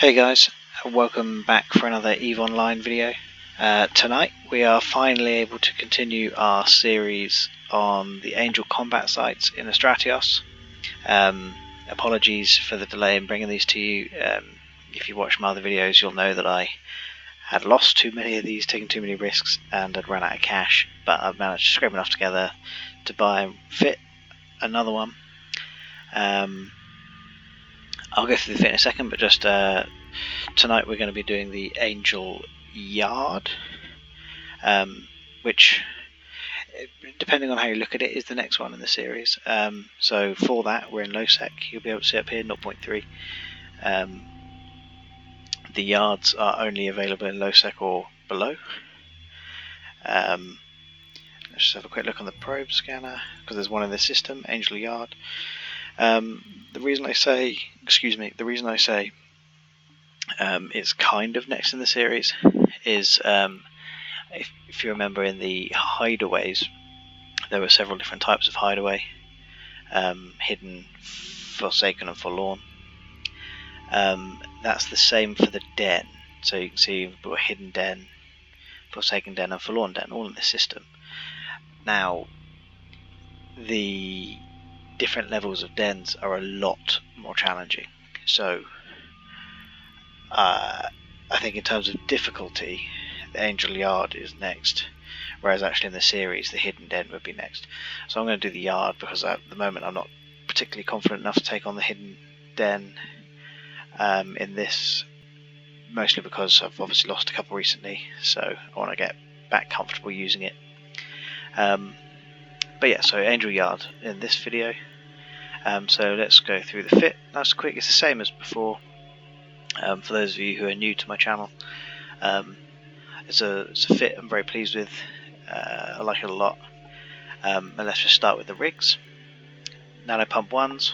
Hey guys, welcome back for another EVE Online video. Tonight we are finally able to continue our series on the Angel combat sites in the Stratios. Apologies for the delay in bringing these to you. If you watch my other videos you'll know that I had lost too many of these, taken too many risks, and had run out of cash, but I've managed to scrape enough together to buy and fit another one. I'll go through the fit in a second, but just tonight we're going to be doing the Angel Yard, which, depending on how you look at it, is the next one in the series. So for that we're in low sec. You'll be able to see up here 0.3. The yards are only available in low sec or below. Let's just have a quick look on the probe scanner, because there's one in the system, Angel Yard. The reason I say it's kind of next in the series is if you remember, in the hideaways there were several different types of hideaway: hidden, forsaken and forlorn. That's the same for the den, so you can see you've got a hidden den, forsaken den and forlorn den all in the system. Now the different levels of dens are a lot more challenging, so I think in terms of difficulty the Angel Yard is next, whereas actually in the series the hidden den would be next. So I'm going to do the yard because at the moment I'm not particularly confident enough to take on the hidden den in this, mostly because I've obviously lost a couple recently, so I want to get back comfortable using it. But yeah, so Angel Yard in this video. So let's go through the fit nice and quick. It's the same as before. For those of you who are new to my channel, it's a fit I'm very pleased with. I like it a lot. And let's just start with the rigs. Nano pump 1s,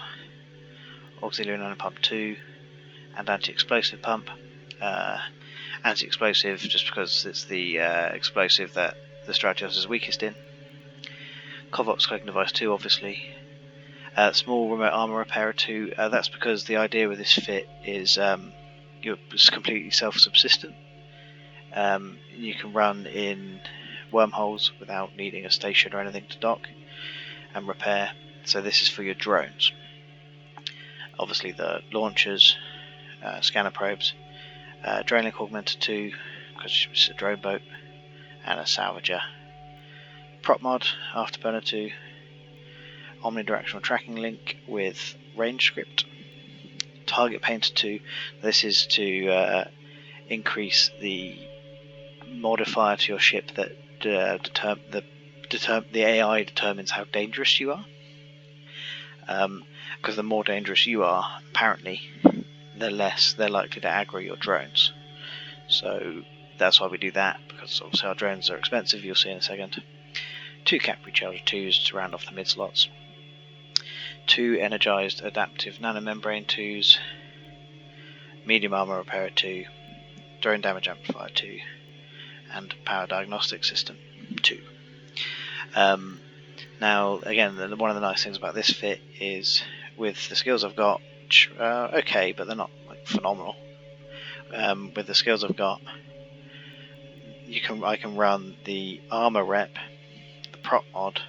auxiliary nano pump 2, and anti-explosive pump. Anti-explosive just because it's the explosive that the Stratios is weakest in. Covert Cloaking device 2, obviously. Small remote armor repairer 2. That's because the idea with this fit is you're completely self-subsistent. You can run in wormholes without needing a station or anything to dock and repair. So this is for your drones. Obviously the launchers, scanner probes, drone link Augmentor 2 because it's a drone boat, and a Salvager. Prop mod Afterburner II. Omnidirectional tracking link with range script. Target painter 2. This is to increase the modifier to your ship that the AI determines how dangerous you are. Because the more dangerous you are, apparently, the less they're likely to aggro your drones. So that's why we do that, because obviously our drones are expensive, you'll see in a second. 2 cap recharger 2s to round off the mid slots. 2 energized adaptive nanomembrane 2s, medium armor repairer 2, drone damage amplifier 2, and power diagnostic system 2. Now again, one of the nice things about this fit is with the skills I've got, which are okay but they're not like phenomenal. With the skills I've got, I can run the armor rep, the prop mod,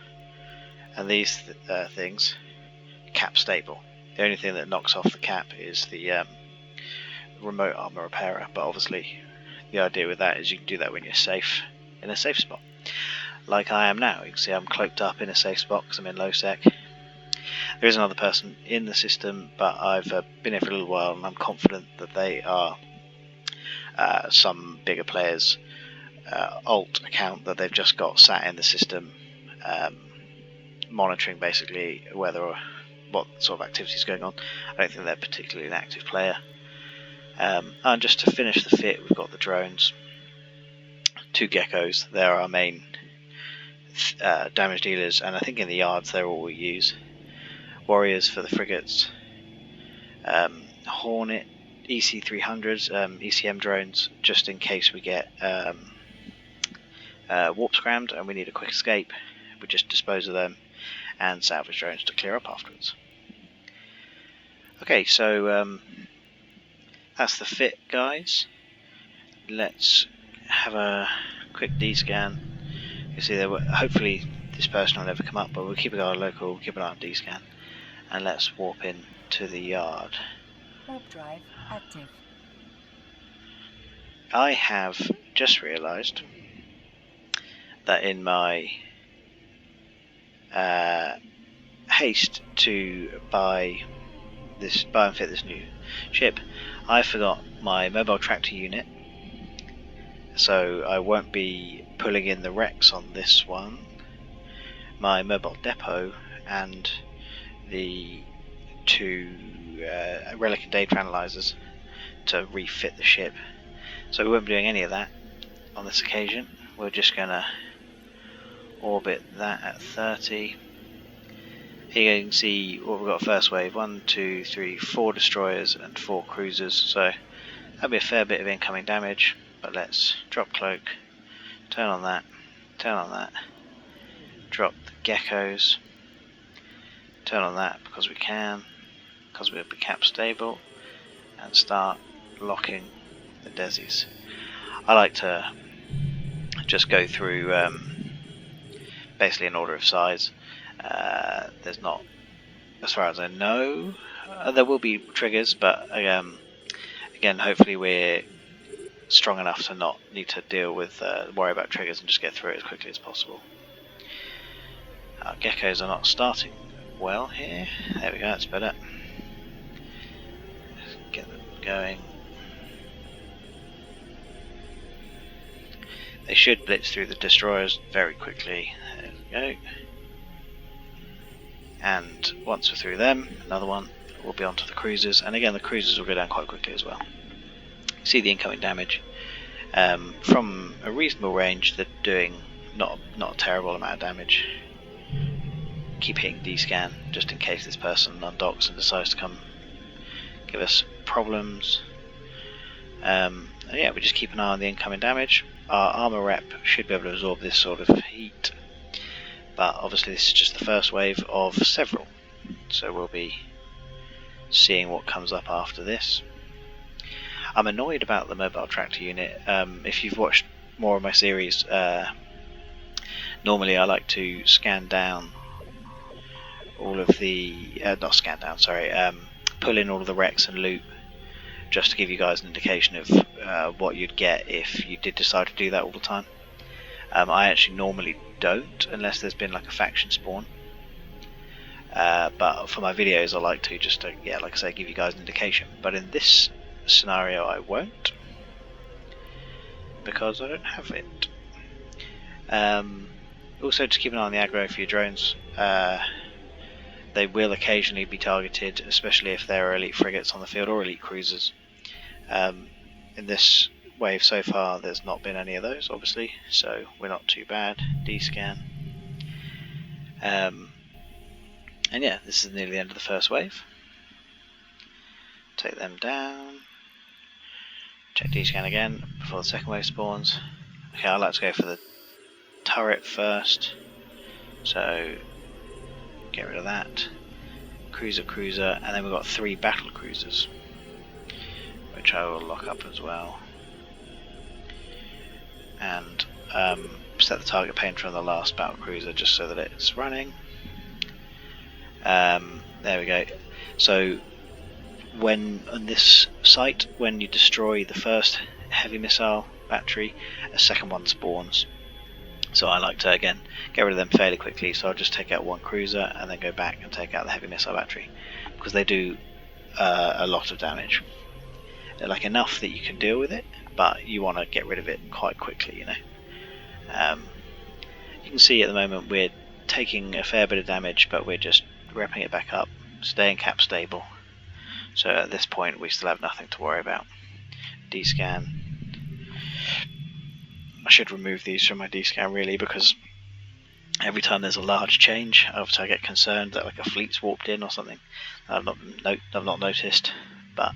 and these things cap stable. The only thing that knocks off the cap is the remote armor repairer, but obviously the idea with that is you can do that when you're safe, in a safe spot, like I am now. You can see I'm cloaked up in a safe spot because I'm in low sec. There is another person in the system, but I've been here for a little while and I'm confident that they are some bigger players' alt account that they've just got sat in the system, monitoring basically what sort of activity is going on. I don't think they're particularly an active player. And just to finish the fit, we've got the drones. 2 Geckos, they're our main damage dealers, and I think in the yards they're all we use. Warriors for the frigates. Hornet EC-300s, ECM drones, just in case we get warp scrammed and we need a quick escape, we just dispose of them, and salvage drones to clear up afterwards. Okay, so that's the fit, guys. Let's have a quick D-scan. You see, hopefully this person will never come up, but we'll keep an eye on local, keep an eye on D-scan, and let's warp in to the yard. Warp drive active. I have just realised that in my haste to buy and fit this new ship, I forgot my mobile tractor unit, so I won't be pulling in the wrecks on this one, my mobile depot, and the two Relic and data analyzers to refit the ship. So we won't be doing any of that on this occasion. We're just going to orbit that at 30. Here you can see what we've got first wave, 1, 2, 3, 4 destroyers and 4 cruisers, so that'll be a fair bit of incoming damage, but let's drop cloak, turn on that, drop the geckos, turn on that because we can, because we'll be cap stable, and start locking the desis. I like to just go through basically in order of size. There's not, as far as I know, there will be triggers, but again, hopefully we're strong enough to not need to worry about triggers and just get through it as quickly as possible. Our geckos are not starting well here. There we go, that's better. Let's get them going. They should blitz through the destroyers very quickly. There we go. And once we're through them, another one, we'll be onto the cruisers, and again the cruisers will go down quite quickly as well. See the incoming damage. From a reasonable range, they're doing not a terrible amount of damage. Keep hitting D-scan just in case this person undocks and decides to come give us problems. Yeah, we just keep an eye on the incoming damage. Our armor rep should be able to absorb this sort of heat, but obviously this is just the first wave of several, so we'll be seeing what comes up after this. I'm annoyed about the mobile tractor unit. If you've watched more of my series, normally I like to scan down all of the pull in all of the wrecks and loot, just to give you guys an indication of what you'd get if you did decide to do that all the time. I actually normally don't, unless there's been like a faction spawn, but for my videos I like to just like I say, give you guys an indication. But in this scenario I won't, because I don't have it. Also, just keep an eye on the aggro for your drones. They will occasionally be targeted, especially if there are elite frigates on the field or elite cruisers. In this wave so far there's not been any of those, obviously, so we're not too bad. D-scan. And yeah, this is nearly the end of the first wave. Take them down. Check D-scan again before the second wave spawns. Okay, I like to go for the turret first, so get rid of that. Cruiser, and then we've got 3 battle cruisers, which I will lock up as well. And set the target painter on the last battle cruiser just so that it's running. There we go. So when on this site, when you destroy the first heavy missile battery, a second one spawns. So I like to again get rid of them fairly quickly, so I'll just take out 1 cruiser and then go back and take out the heavy missile battery, because they do a lot of damage. They're like enough that you can deal with it, but you want to get rid of it quite quickly, you know. You can see at the moment we're taking a fair bit of damage, but we're just repping it back up, staying cap stable. So at this point we still have nothing to worry about. D-scan. I should remove these from my D-scan really, because every time there's a large change, I get concerned that like a fleet's warped in or something. I've not noticed, but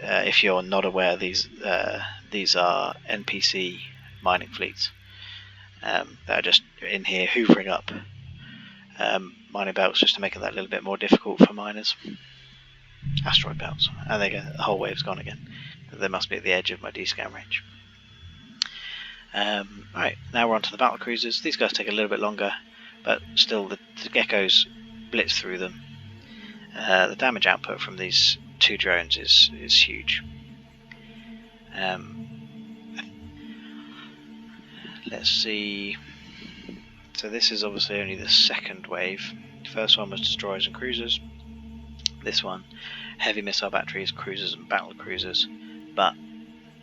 if you're not aware, these are NPC mining fleets that are just in here hoovering up mining belts, just to make it that little bit more difficult for miners. asteroid belts, and they go, the whole wave's gone again. They must be at the edge of my D-scan range. Right, now we're on to the battle cruisers. These guys take a little bit longer, but still the Geckos blitz through them. The damage output from these two drones is huge. Let's see. So this is obviously only the second wave. The first one was destroyers and cruisers. This one, heavy missile batteries, cruisers and battle cruisers. But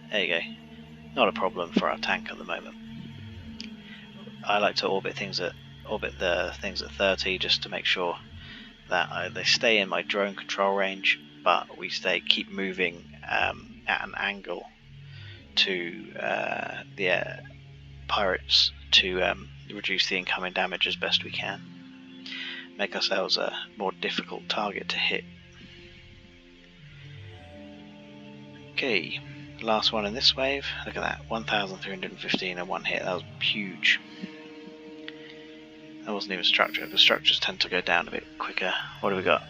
there you go, not a problem for our tank at the moment. I like to orbit the things at 30 just to make sure that they stay in my drone control range, but we keep moving at an angle to the pirates to reduce the incoming damage as best we can. Make ourselves a more difficult target to hit. Okay, last one in this wave. Look at that, 1,315 and one hit. That was huge. That wasn't even structure. The structures tend to go down a bit quicker. What do we got?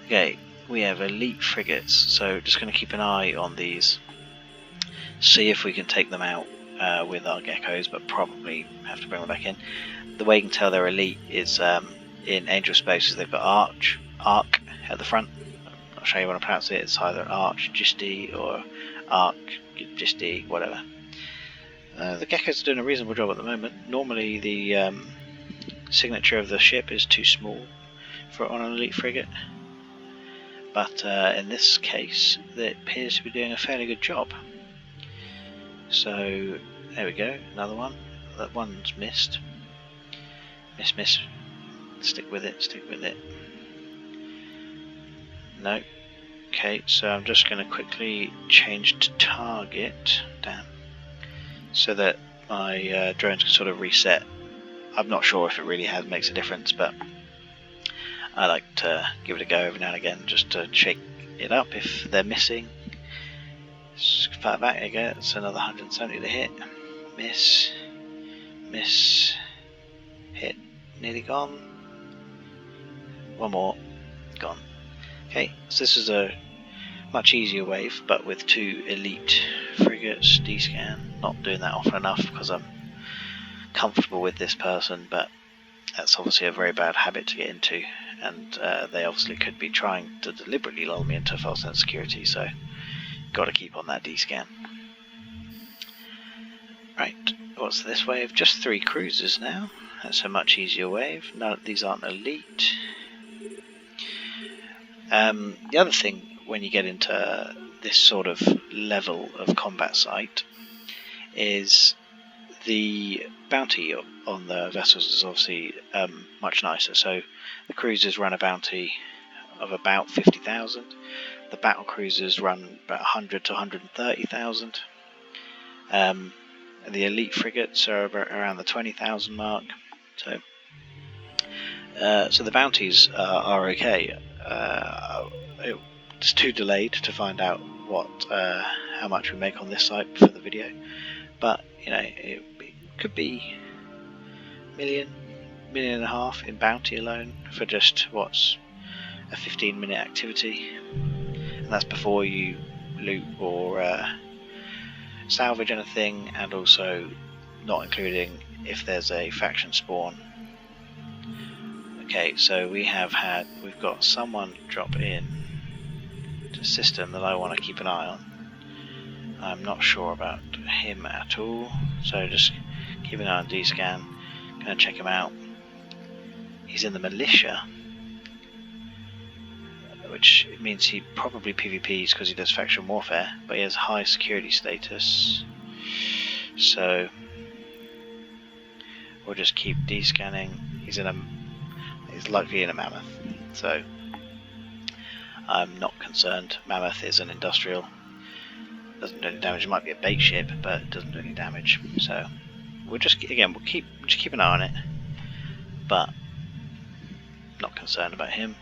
Okay, we have elite frigates, so just going to keep an eye on these. See if we can take them out with our Geckos, but probably have to bring them back in. The way you can tell they're elite is in Angel Spaces they've got Arc at the front. I'm not sure you want to pronounce it. It's either Arc-Gisti or Arc-Gisti, whatever. The Geckos are doing a reasonable job at the moment. Normally the signature of the ship is too small on an elite frigate, but in this case it appears to be doing a fairly good job. So there we go, another one. That one's missed. Miss. Stick with it. No. Okay, so I'm just going to quickly change to target. Damn. So that my drones can sort of reset. I'm not sure if it really makes a difference, but I like to give it a go every now and again just to shake it up if they're missing. Just fire back, there you go, that's another 170 to hit. Miss, hit, nearly gone. One more, gone. Okay, so this is a much easier wave, but with two elite frigates, D-scan. Not doing that often enough because I'm comfortable with this person, but that's obviously a very bad habit to get into, and they obviously could be trying to deliberately lull me into false sense security, so got to keep on that D-scan. Right, what's this wave? Just 3 cruisers now. That's a much easier wave. No, these aren't elite. The other thing when you get into this sort of level of combat site is the bounty on the vessels is obviously much nicer. So the cruisers run a bounty of about 50,000. The battle cruisers run about 100 to 130,000. The elite frigates are around the 20,000 mark. So the bounties are okay. It's too delayed to find out how much we make on this site for the video, but you know it could be $1.5 million in bounty alone for just what's a 15-minute activity, and that's before you loot or salvage anything, and also not including if there's a faction spawn. Okay, so we've got someone drop in to the system that I want to keep an eye on. I'm not sure about him at all, so just keep an eye on D-scan. Gonna check him out. He's in the militia, which means he probably PvPs because he does faction warfare, but he has high security status, so we'll just keep D-scanning. He's likely in a Mammoth, so I'm not concerned. Mammoth is an industrial, doesn't do any damage. It might be a bait ship, but it doesn't do any damage, so we'll keep an eye on it, but not concerned about him.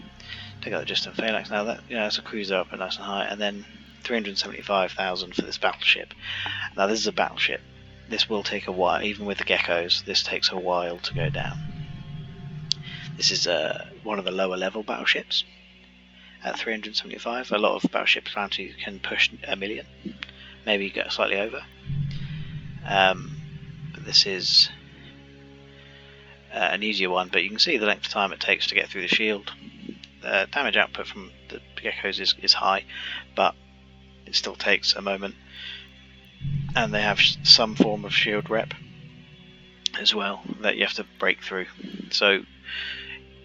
Take out the distant phalanx. Now that's a cruiser up and nice and high, and then 375,000 for this battleship. Now this is a battleship. This will take a while, even with the Geckos. This takes a while to go down. This is one of the lower level battleships, at 375. A lot of battleships apparently can push 1 million, maybe go slightly over. But this is an easier one, but you can see the length of time it takes to get through the shield. Damage output from the Geckos is high, but it still takes a moment, and they have some form of shield rep as well that you have to break through. So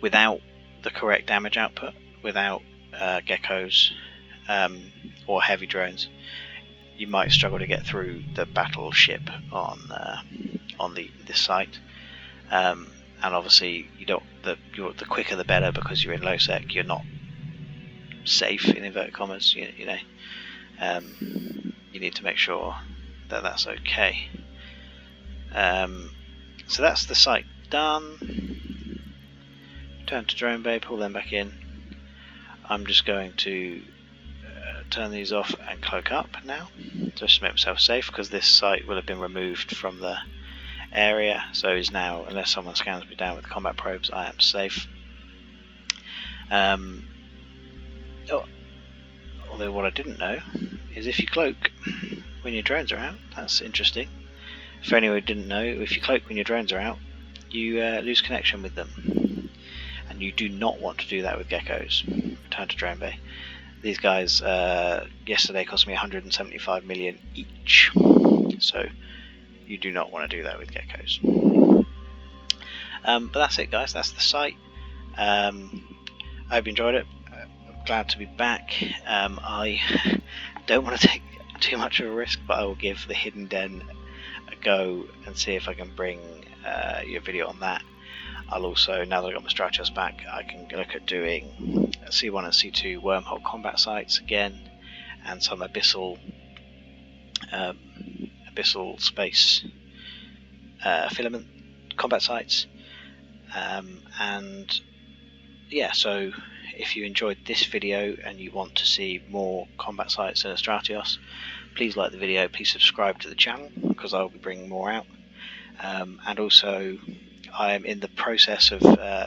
without the correct damage output, without Geckos or heavy drones, you might struggle to get through the battleship on this site. And obviously, you don't. The quicker the better, because you're in low sec. You're not safe in inverted commas. You know, you need to make sure that that's okay. So that's the site done. Turn to drone bay, pull them back in. I'm just going to turn these off and cloak up now, just to make myself safe, because this site will have been removed from the area, so is now, unless someone scans me down with combat probes, I am safe. Although what I didn't know is if you cloak when your drones are out, that's interesting. For anyone who didn't know, if you cloak when your drones are out, you lose connection with them, and you do not want to do that with Geckos. Return to drone bay. These guys yesterday cost me 175 million each, so you do not want to do that with Geckos. But that's it, guys. That's the site. I hope you enjoyed it. I'm glad to be back. I don't want to take too much of a risk, but I will give the Hidden Den a go and see if I can bring you a video on that. I'll also, now that I've got my Stratios back, I can look at doing C1 and C2 wormhole combat sites again, and some abyssal space filament combat sites. And yeah, so if you enjoyed this video and you want to see more combat sites in Stratios, please like the video, please subscribe to the channel, because I will be bringing more out. And also, I am in the process of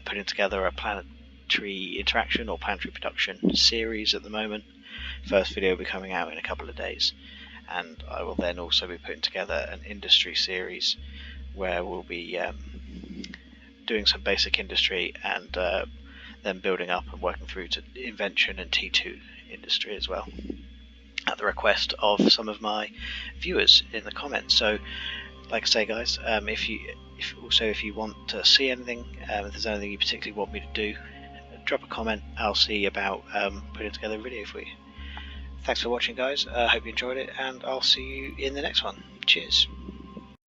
putting together a planetary interaction or planetary production series at the moment. First video will be coming out in a couple of days, and I will then also be putting together an industry series where we'll be doing some basic industry, and then building up and working through to invention and T2 industry as well, at the request of some of my viewers in the comments. So like I say, guys, if you want to see anything, if there's anything you particularly want me to do, drop a comment. I'll see about putting together a video for you. Thanks for watching, guys. I hope you enjoyed it, and I'll see you in the next one. Cheers.